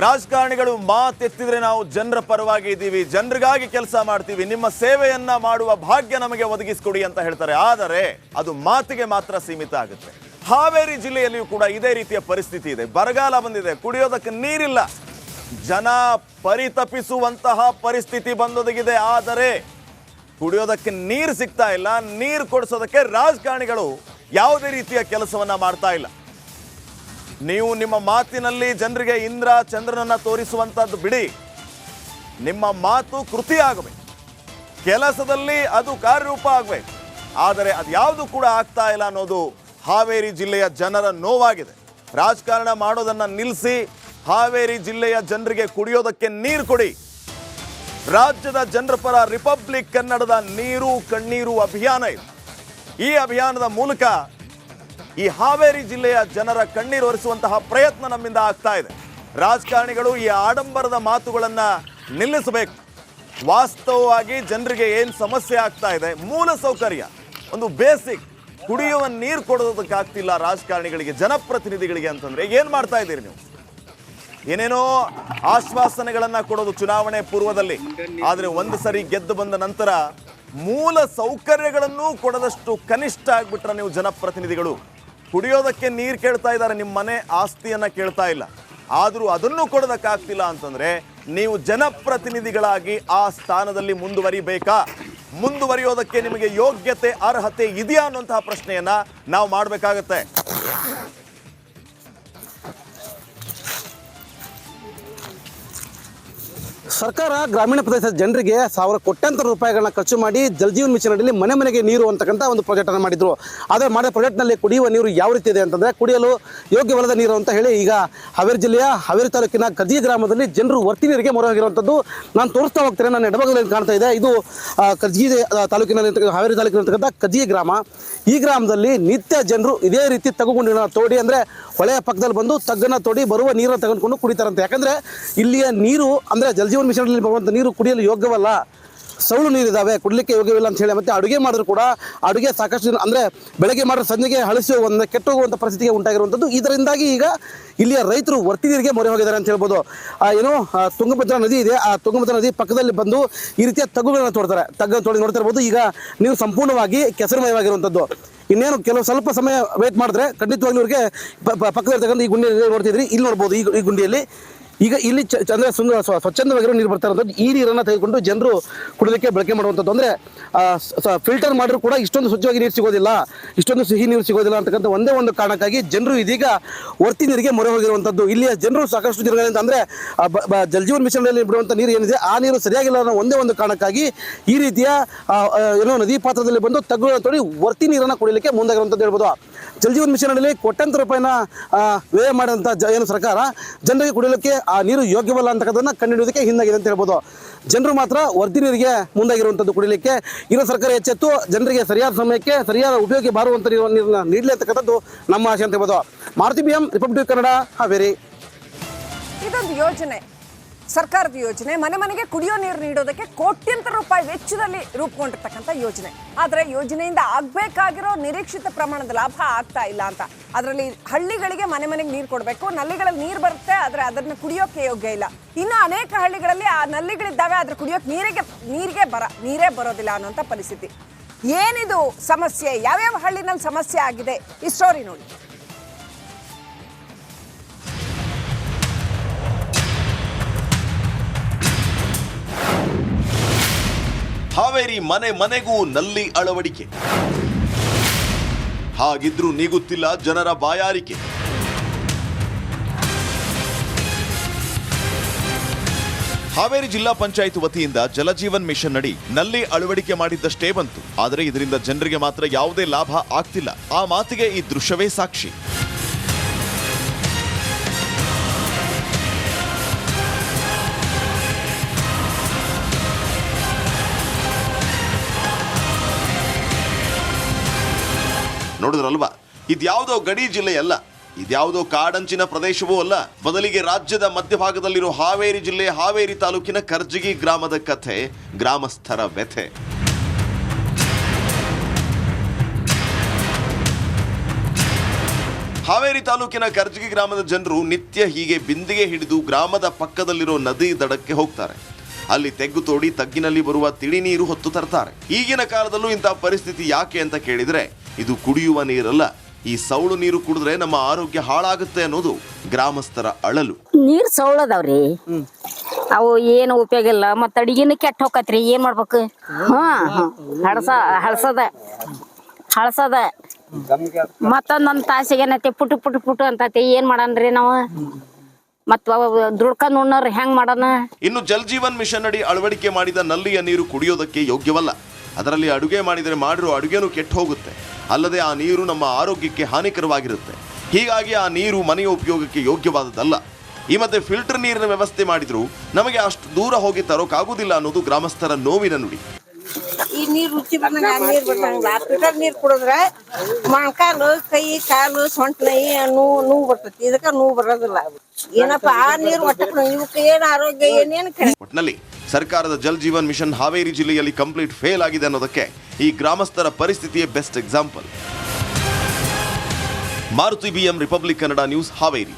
ರಾಜಕಾರಣಿಗಳು ಮಾತೆತ್ತಿದ್ರೆ ನಾವು ಜನರ ಪರವಾಗಿ ಇದ್ದೀವಿ, ಜನರಿಗಾಗಿ ಕೆಲಸ ಮಾಡ್ತೀವಿ, ನಿಮ್ಮ ಸೇವೆಯನ್ನ ಮಾಡುವ ಭಾಗ್ಯ ನಮಗೆ ಒದಗಿಸಿಕೊಡಿ ಅಂತ ಹೇಳ್ತಾರೆ. ಆದರೆ ಅದು ಮಾತಿಗೆ ಮಾತ್ರ ಸೀಮಿತ ಆಗುತ್ತೆ. ಹಾವೇರಿ ಜಿಲ್ಲೆಯಲ್ಲಿಯೂ ಕೂಡ ಇದೇ ರೀತಿಯ ಪರಿಸ್ಥಿತಿ ಇದೆ. ಬರಗಾಲ ಬಂದಿದೆ, ಕುಡಿಯೋದಕ್ಕೆ ನೀರಿಲ್ಲ, ಜನ ಪರಿತಪಿಸುವಂತಹ ಪರಿಸ್ಥಿತಿ ಬಂದೊದಗಿದೆ. ಆದರೆ ಕುಡಿಯೋದಕ್ಕೆ ನೀರು ಸಿಗ್ತಾ ಇಲ್ಲ, ನೀರು ಕೊಡಿಸೋದಕ್ಕೆ ರಾಜಕಾರಣಿಗಳು ಯಾವುದೇ ರೀತಿಯ ಕೆಲಸವನ್ನ ಮಾಡ್ತಾ ಇಲ್ಲ. ನೀವು ನಿಮ್ಮ ಮಾತಿನಲ್ಲಿ ಜನರಿಗೆ ಇಂದ್ರ ಚಂದ್ರನನ್ನ ತೋರಿಸುವಂಥದ್ದು ಬಿಡಿ, ನಿಮ್ಮ ಮಾತು ಕೃತಿ ಆಗಬೇಕು, ಕೆಲಸದಲ್ಲಿ ಅದು ಕಾರ್ಯರೂಪ ಆಗಬೇಕು. ಆದರೆ ಅದು ಯಾವುದು ಕೂಡ ಆಗ್ತಾ ಇಲ್ಲ ಅನ್ನೋದು ಹಾವೇರಿ ಜಿಲ್ಲೆಯ ಜನರ ನೋವಾಗಿದೆ. ರಾಜಕಾರಣ ಮಾಡೋದನ್ನ ನಿಲ್ಲಿಸಿ ಹಾವೇರಿ ಜಿಲ್ಲೆಯ ಜನರಿಗೆ ಕುಡಿಯೋದಕ್ಕೆ ನೀರು ಕೊಡಿ. ರಾಜ್ಯದ ಜನರ ಪರ ರಿಪಬ್ಲಿಕ್ ಕನ್ನಡದ ನೀರು ಕಣ್ಣೀರು ಅಭಿಯಾನ ಇದೆ. ಈ ಅಭಿಯಾನದ ಮೂಲಕ ಈ ಹಾವೇರಿ ಜಿಲ್ಲೆಯ ಜನರ ಕಣ್ಣೀರು ಒರೆಸುವಂತಹ ಪ್ರಯತ್ನ ನಮ್ಮಿಂದ ಆಗ್ತಾ ಇದೆ. ರಾಜಕಾರಣಿಗಳು ಈ ಆಡಂಬರದ ಮಾತುಗಳನ್ನ ನಿಲ್ಲಿಸಬೇಕು. ವಾಸ್ತವವಾಗಿ ಜನರಿಗೆ ಏನು ಸಮಸ್ಯೆ ಆಗ್ತಾ ಇದೆ, ಮೂಲ ಸೌಕರ್ಯ, ಒಂದು ಬೇಸಿಕ್ ಕುಡಿಯುವ ನೀರು ಕೊಡೋದಕ್ಕಾಗ್ತಿಲ್ಲ ರಾಜಕಾರಣಿಗಳಿಗೆ, ಜನಪ್ರತಿನಿಧಿಗಳಿಗೆ ಅಂತಂದ್ರೆ ಏನು ಮಾಡ್ತಾ ಇದ್ದೀರಿ ನೀವು? ಏನೇನೋ ಆಶ್ವಾಸನೆಗಳನ್ನ ಕೊಡೋದು ಚುನಾವಣೆ ಪೂರ್ವದಲ್ಲಿ, ಆದರೆ ಒಂದು ಸರಿ ಗೆದ್ದು ಬಂದ ನಂತರ ಮೂಲ ಸೌಕರ್ಯಗಳನ್ನು ಕೊಡದಷ್ಟು ಕನಿಷ್ಠ ಆಗ್ಬಿಟ್ರೆ ನೀವು ಜನಪ್ರತಿನಿಧಿಗಳು. ಕುಡಿಯೋದಕ್ಕೆ ನೀರು ಕೇಳ್ತಾ ಇದ್ದಾರೆ, ನಿಮ್ಮ ಮನೆ ಆಸ್ತಿಯನ್ನ ಕೇಳ್ತಾ ಇಲ್ಲ, ಆದರೂ ಅದನ್ನು ಕೊಡೋದಕ್ಕಾಗ್ತಿಲ್ಲ ಅಂತಂದ್ರೆ ನೀವು ಜನಪ್ರತಿನಿಧಿಗಳಾಗಿ ಆ ಸ್ಥಾನದಲ್ಲಿ ಮುಂದುವರಿಬೇಕಾ? ಮುಂದುವರಿಯೋದಕ್ಕೆ ನಿಮಗೆ ಯೋಗ್ಯತೆ ಅರ್ಹತೆ ಇದೆಯಾ ಅನ್ನುವಂತಹ ಪ್ರಶ್ನೆಯನ್ನ ನಾವು ಮಾಡಬೇಕಾಗತ್ತೆ. ಸರ್ಕಾರ ಗ್ರಾಮೀಣ ಪ್ರದೇಶದ ಜನರಿಗೆ ಕೋಟ್ಯಾಂತರ ರೂಪಾಯಿಗಳನ್ನ ಖರ್ಚು ಮಾಡಿ ಜಲಜೀವನ್ ಮಿಷನ್ ಅಡಿಯಲ್ಲಿ ಮನೆ ಮನೆಗೆ ನೀರು ಅಂತಕ್ಕಂಥ ಒಂದು ಪ್ರಾಜೆಕ್ಟ್ ಅನ್ನು ಮಾಡಿದ್ರು. ಆದರೆ ಮಾಡಿದ ಪ್ರಾಜೆಕ್ಟ್ನಲ್ಲಿ ಕುಡಿಯುವ ನೀರು ಯಾವ ರೀತಿ ಇದೆ ಅಂತಂದರೆ ಕುಡಿಯಲು ಯೋಗ್ಯವಲ್ಲದ ನೀರು ಅಂತ ಹೇಳಿ ಈಗ ಹಾವೇರಿ ಜಿಲ್ಲೆಯ ಹಾವೇರಿ ತಾಲೂಕಿನ ಕರ್ಜಗಿ ಗ್ರಾಮದಲ್ಲಿ ಜನರು ವರ್ತಿ ನೀರಿಗೆ ಮೊರೆ ಹೋಗಿರುವಂಥದ್ದು ನಾನು ತೋರಿಸ್ತಾ ಹೋಗ್ತೇನೆ. ನನ್ನ ಎಡಭಾಗದಲ್ಲಿ ಕಾಣ್ತಾ ಇದೆ, ಇದು ಕರ್ಜಗಿ ತಾಲೂಕಿನಲ್ಲಿ ಹಾವೇರಿ ತಾಲೂಕಿನಲ್ಲಿರ್ತಕ್ಕಂಥ ಕರ್ಜಗಿ ಗ್ರಾಮ. ಈ ಗ್ರಾಮದಲ್ಲಿ ನಿತ್ಯ ಜನರು ಇದೇ ರೀತಿ ತಗ್ಗುಂಡಿನ ತೋಡಿ, ಅಂದರೆ ಹೊಳೆಯ ಪಕ್ಕದಲ್ಲಿ ಬಂದು ತಗ್ಗನ್ನು ತೋಡಿ ಬರುವ ನೀರನ್ನು ತೆಗೆದುಕೊಂಡು ಕುಡಿತಾರಂತೆ. ಯಾಕಂದರೆ ಇಲ್ಲಿಯ ನೀರು ಅಂದರೆ ಜಲಜೀವನ್ ಮಿಷನ್ನಲ್ಲಿ ಬರುವಂಥ ನೀರು ಕುಡಿಯಲು ಯೋಗ್ಯವಲ್ಲ, ಸೌಳು ನೀರಿದ್ದಾವೆ, ಕುಡಲಿಕ್ಕೆ ಯೋಗ್ಯವಿಲ್ಲ ಅಂತ ಹೇಳಿ. ಮತ್ತು ಅಡುಗೆ ಮಾಡಿದ್ರು ಕೂಡ ಅಡುಗೆ ಸಾಕಷ್ಟು ಅಂದರೆ ಬೆಳಗ್ಗೆ ಮಾಡಿದ್ರೆ ಸಂಜೆಗೆ ಹಳಸಿ ಹೋಗುವಂಥ ಕೆಟ್ಟು ಹೋಗುವಂಥ ಪರಿಸ್ಥಿತಿಗೆ ಉಂಟಾಗಿರುವಂಥದ್ದು. ಇದರಿಂದಾಗಿ ಈಗ ಇಲ್ಲಿಯ ರೈತರು ವರ್ತಿ ನೀರಿಗೆ ಮೊರೆ ಹೋಗಿದ್ದಾರೆ ಅಂತ ಹೇಳ್ಬೋದು. ಏನು ತುಂಗಭದ್ರಾ ನದಿ ಇದೆ, ಆ ತುಂಗಭದ್ರಾ ನದಿ ಪಕ್ಕದಲ್ಲಿ ಬಂದು ಈ ರೀತಿಯ ತಗ್ಗುಗಳನ್ನು ತೋಡ್ತಾರೆ. ತಗ್ಗನ್ನು ತೋಡಿ ನೋಡ್ತಾ ಇರ್ಬೋದು. ಈಗ ನೀರು ಸಂಪೂರ್ಣವಾಗಿ ಕೆಸರುಮಯವಾಗಿರುವಂಥದ್ದು. ಇನ್ನೇನು ಕೆಲವು ಸ್ವಲ್ಪ ಸಮಯ ವೇಟ್ ಮಾಡಿದ್ರೆ ಖಂಡಿತವಾಗ್ಲೂ ಇವ್ರಿಗೆ ಪಕ್ಕದಲ್ಲಿರ್ತಕ್ಕಂಥ ಈ ಗುಂಡಿಯಲ್ಲಿ ನೋಡ್ತಿದ್ರಿ, ಇಲ್ಲಿ ನೋಡ್ಬೋದು ಈ ಗುಂಡಿಯಲ್ಲಿ ಈಗ ಇಲ್ಲಿ ಅಂದರೆ ಸ್ವಚ್ಛಂದವಾಗಿರೋ ನೀರು ಬರ್ತಾ ಇರೋದು. ಈ ನೀರನ್ನು ತೆಗೆದುಕೊಂಡು ಜನರು ಕುಡಿಯೋದಕ್ಕೆ ಬಳಕೆ ಮಾಡುವಂಥದ್ದು. ಅಂದರೆ ಫಿಲ್ಟರ್ ಮಾಡಿದ್ರು ಕೂಡ ಇಷ್ಟೊಂದು ಸ್ವಚ್ಛವಾಗಿ ನೀರು ಸಿಗೋದಿಲ್ಲ, ಇಷ್ಟೊಂದು ಸಿಹಿ ನೀರು ಸಿಗೋದಿಲ್ಲ ಅಂತಕ್ಕಂಥ ಒಂದೇ ಒಂದು ಕಾರಣಕ್ಕಾಗಿ ಜನರು ಇದೀಗ ವರ್ತಿ ನೀರಿಗೆ ಮೊರೆ ಹೋಗಿರುವಂಥದ್ದು. ಇಲ್ಲಿಯ ಜನರು ಸಾಕಷ್ಟು ಜನಗಳಿಂದ ಅಂದರೆ ಜಲಜೀವನ್ ಮಿಷನ್ನಲ್ಲಿ ಬಿಡುವಂಥ ನೀರು ಏನಿದೆ ಆ ನೀರು ಸರಿಯಾಗಿಲ್ಲ ಅನ್ನೋ ಒಂದೇ ಒಂದು ಕಾರಣಕ್ಕಾಗಿ ಈ ರೀತಿಯ ಏನೋ ನದಿ ಪಾತ್ರದಲ್ಲಿ ಬಂದು ತಗ್ಗುಗಳನ್ನು ತೋಡಿ ವರ್ತಿ ನೀರನ್ನು ಕುಡಿಯಲಿಕ್ಕೆ ಮುಂದಾಗಿರುವಂಥದ್ದು ಹೇಳ್ಬೋದು. ಜಲಜೀವನ್ ಮಿಷನ್ನಲ್ಲಿ ಕೋಟ್ಯಾಂತರ ರೂಪಾಯಿನ ವ್ಯಯ ಮಾಡಿದಂಥ ಏನು ಸರ್ಕಾರ ಜನರಿಗೆ ಕುಡಿಯಲಿಕ್ಕೆ ಆ ನೀರು ಯೋಗ್ಯವಲ್ಲ ಅಂತಕ್ಕಂಥದ್ದನ್ನು ಕಂಡುಹಿಡಿಯೋದಕ್ಕೆ ಹಿಂದಾಗಿದೆ ಅಂತ ಹೇಳ್ಬೋದು. ಜನರು ಮಾತ್ರ ವರ್ತಿ ನೀರಿಗೆ ಮುಂದಾಗಿರುವಂಥದ್ದು ಕುಡಿಯಲಿಕ್ಕೆ. ಇರೋ ಸರ್ಕಾರ ಎಚ್ಚೆತ್ತು ಜನರಿಗೆ ಸರಿಯಾದ ಸಮಯಕ್ಕೆ ಸರಿಯಾದ ಉಪಯೋಗಕ್ಕೆ ಬಾರುವಂಥ ನೀರನ್ನು ನೀಡಲಿ ಅಂತಕ್ಕಂಥದ್ದು ನಮ್ಮ ಆಶೆ ಅಂತ ಹೇಳ್ಬೋದು. Maruti BM, Republic Kannada, Haveri. ಇದೊಂದು ಯೋಜನೆ, ಸರ್ಕಾರದ ಯೋಜನೆ, ಮನೆ ಮನೆಗೆ ಕುಡಿಯೋ ನೀರು ನೀಡೋದಕ್ಕೆ ಕೋಟ್ಯಂತರ ರೂಪಾಯಿ ವೆಚ್ಚದಲ್ಲಿ ರೂಪುಗೊಂಡಿರ್ತಕ್ಕಂಥ ಯೋಜನೆ. ಆದರೆ ಯೋಜನೆಯಿಂದ ಆಗಬೇಕಾಗಿರೋ ನಿರೀಕ್ಷಿತ ಪ್ರಮಾಣದ ಲಾಭ ಆಗ್ತಾ ಇಲ್ಲ ಅಂತ. ಅದರಲ್ಲಿ ಹಳ್ಳಿಗಳಿಗೆ ಮನೆ ಮನೆಗೆ ನೀರು ಕೊಡಬೇಕು, ನಲ್ಲಿಗಳಲ್ಲಿ ನೀರು ಬರುತ್ತೆ, ಆದರೆ ಅದನ್ನು ಕುಡಿಯೋಕ್ಕೆ ಯೋಗ್ಯ ಇಲ್ಲ. ಇನ್ನು ಅನೇಕ ಹಳ್ಳಿಗಳಲ್ಲಿ ಆ ನಲ್ಲಿಗಳಿದ್ದಾವೆ, ಆದರೆ ಕುಡಿಯೋಕೆ ನೀರೇ ಬರೋದಿಲ್ಲ ಅನ್ನೋಂಥ ಪರಿಸ್ಥಿತಿ. ಏನಿದು ಸಮಸ್ಯೆ, ಯಾವ್ಯಾವ ಹಳ್ಳಿನಲ್ಲಿ ಸಮಸ್ಯೆ ಆಗಿದೆ, ಈ ಸ್ಟೋರಿ ನೋಡಿ. ಹಾವೇರಿ ಮನೆ ಮನೆಗೂ ನಲ್ಲಿ ಅಳವಡಿಕೆ, ಹಾಗಿದ್ರೂ ನೀಗುತ್ತಿಲ್ಲ ಜನರ ಬಾಯಾರಿಕೆ. ಹಾವೇರಿ ಜಿಲ್ಲಾ ಪಂಚಾಯತ್ ವತಿಯಿಂದ ಜಲಜೀವನ್ ಮಿಷನ್ ಅಡಿ ನಲ್ಲಿ ಅಳವಡಿಕೆ ಮಾಡಿದ್ದಷ್ಟೇ ಬಂತು, ಆದರೆ ಇದರಿಂದ ಜನರಿಗೆ ಮಾತ್ರ ಯಾವುದೇ ಲಾಭ ಆಗ್ತಿಲ್ಲ. ಆ ಮಾತಿಗೆ ಈ ದೃಶ್ಯವೇ ಸಾಕ್ಷಿ. ನೋಡಿದ್ರಲ್ವಾ, ಇದ್ಯಾವುದೋ ಗಡಿ ಜಿಲ್ಲೆಯಲ್ಲ, ಇದ್ಯಾವುದೋ ಕಾಡಂಚಿನ ಪ್ರದೇಶವೂ ಅಲ್ಲ, ಬದಲಿಗೆ ರಾಜ್ಯದ ಮಧ್ಯಭಾಗದಲ್ಲಿರೋ ಹಾವೇರಿ ಜಿಲ್ಲೆ ಹಾವೇರಿ ತಾಲೂಕಿನ ಕರ್ಜಗಿ ಗ್ರಾಮದ ಕಥೆ, ಗ್ರಾಮಸ್ಥರ ವ್ಯಥೆ. ಹಾವೇರಿ ತಾಲೂಕಿನ ಕರ್ಜಗಿ ಗ್ರಾಮದ ಜನರು ನಿತ್ಯ ಹೀಗೆ ಬಿಂದಿಗೆ ಹಿಡಿದು ಗ್ರಾಮದ ಪಕ್ಕದಲ್ಲಿರೋ ನದಿ ದಡಕ್ಕೆ ಹೋಗ್ತಾರೆ. ಅಲ್ಲಿ ತೆಗ್ಗು ತೋಡಿ ತಗ್ಗಿನಲ್ಲಿ ಬರುವ ತಿಳಿ ನೀರು ಹೊತ್ತು ತರ್ತಾರೆ. ಈಗಿನ ಕಾಲದಲ್ಲೂ ಇಂತಹ ಪರಿಸ್ಥಿತಿ ಯಾಕೆ ಅಂತ ಕೇಳಿದ್ರೆ ಇದು ಕುಡಿಯುವ ನೀರಲ್ಲ, ಈ ಸೌಳು ನೀರು ಕುಡಿದ್ರೆ ನಮ್ಮ ಆರೋಗ್ಯ ಹಾಳಾಗುತ್ತೆ ಅನ್ನೋದು ಗ್ರಾಮಸ್ಥರ ಅಳಲು. ನೀರ್ ಸೌಳದವ್ರಿ, ಅವು ಏನು ಉಪಯೋಗ ಇಲ್ಲ. ಮತ್ತ ಅಡಿಗೆನ ಕೆಟ್ಟ ಹೋಗತ್ರಿ, ಏನ್ ಮಾಡ್ಬೇಕು? ಹಳಸದ ಮತ್ತೊಂದೊಂದ್ ತಾಸಿಗೆ ಏನೈತಿ ಪುಟ್ಟು ಅಂತೈತಿ. ಏನ್ ಮಾಡನ್ರಿ ನಾವು? ಮತ್ ದುಡ್ಕೊಂಡ್ ಉಣ್ಣೋರ್ ಹೆಂಗ್ ಮಾಡನ? ಇನ್ನು ಜಲ್ ಜೀವನ್ ಮಿಷನ್ ಅಡಿ ಅಳವಡಿಕೆ ಮಾಡಿದ ನಲ್ಲಿಯ ನೀರು ಕುಡಿಯೋದಕ್ಕೆ ಯೋಗ್ಯವಲ್ಲ. ಅದರಲ್ಲಿ ಅಡುಗೆ ಮಾಡಿದರೆ ಮಾಡಿರೋ ಅಡುಗೆನೂ ಕೆಟ್ಟು ಹೋಗುತ್ತೆ. ಅಲ್ಲದೆ ಆ ನೀರು ನಮ್ಮ ಆರೋಗ್ಯಕ್ಕೆ ಹಾನಿಕರವಾಗಿರುತ್ತೆ. ಹೀಗಾಗಿ ಆ ನೀರು ಮನೆಯ ಉಪಯೋಗಕ್ಕೆ ಯೋಗ್ಯವಾದದ್ದಲ್ಲ. ಈ ಮಧ್ಯೆ ಫಿಲ್ಟರ್ ನೀರಿನ ವ್ಯವಸ್ಥೆ ಮಾಡಿದ್ರು ನಮಗೆ ಅಷ್ಟು ದೂರ ಹೋಗಿ ತರೋಕ್ಕಾಗುವುದಿಲ್ಲ ಅನ್ನೋದು ಗ್ರಾಮಸ್ಥರ ನೋವಿನ ನುಡಿ. ಈ ನೀರು ರುಚಿ ಬಂದಂಗ ನೀರ್ ಬರ್ತಂಗಿಲ್ಲ. ಫಿಲ್ಟರ್ ನೀರ್ ಕುಡಿದ್ರೆ ಮೊಣಕಾಲು, ಕೈ, ಕಾಲು, ಸೊಂಟ ನೋವು ಬರ್ತೈತಿ. ಇದಕ್ಕ ನೋವು ಬರೋದಿಲ್ಲ. ಏನಪ್ಪ ಆ ನೀರು ಒಟ್ಟಕ್ಕೆ ಇವಕ್ಕೆ ಏನ್ ಆರೋಗ್ಯ ಏನೇನು. ಒಟ್ನಲ್ಲಿ ಸರ್ಕಾರದ ಜಲ್ ಜೀವನ್ ಮಿಷನ್ ಹಾವೇರಿ ಜಿಲ್ಲೆಯಲ್ಲಿ ಕಂಪ್ಲೀಟ್ ಫೇಲ್ ಆಗಿದೆ ಅನ್ನೋದಕ್ಕೆ ಈ ಗ್ರಾಮಸ್ಥರ ಪರಿಸ್ಥಿತಿಯೇ best example. Maruti BM Republic Kannada news Haveri.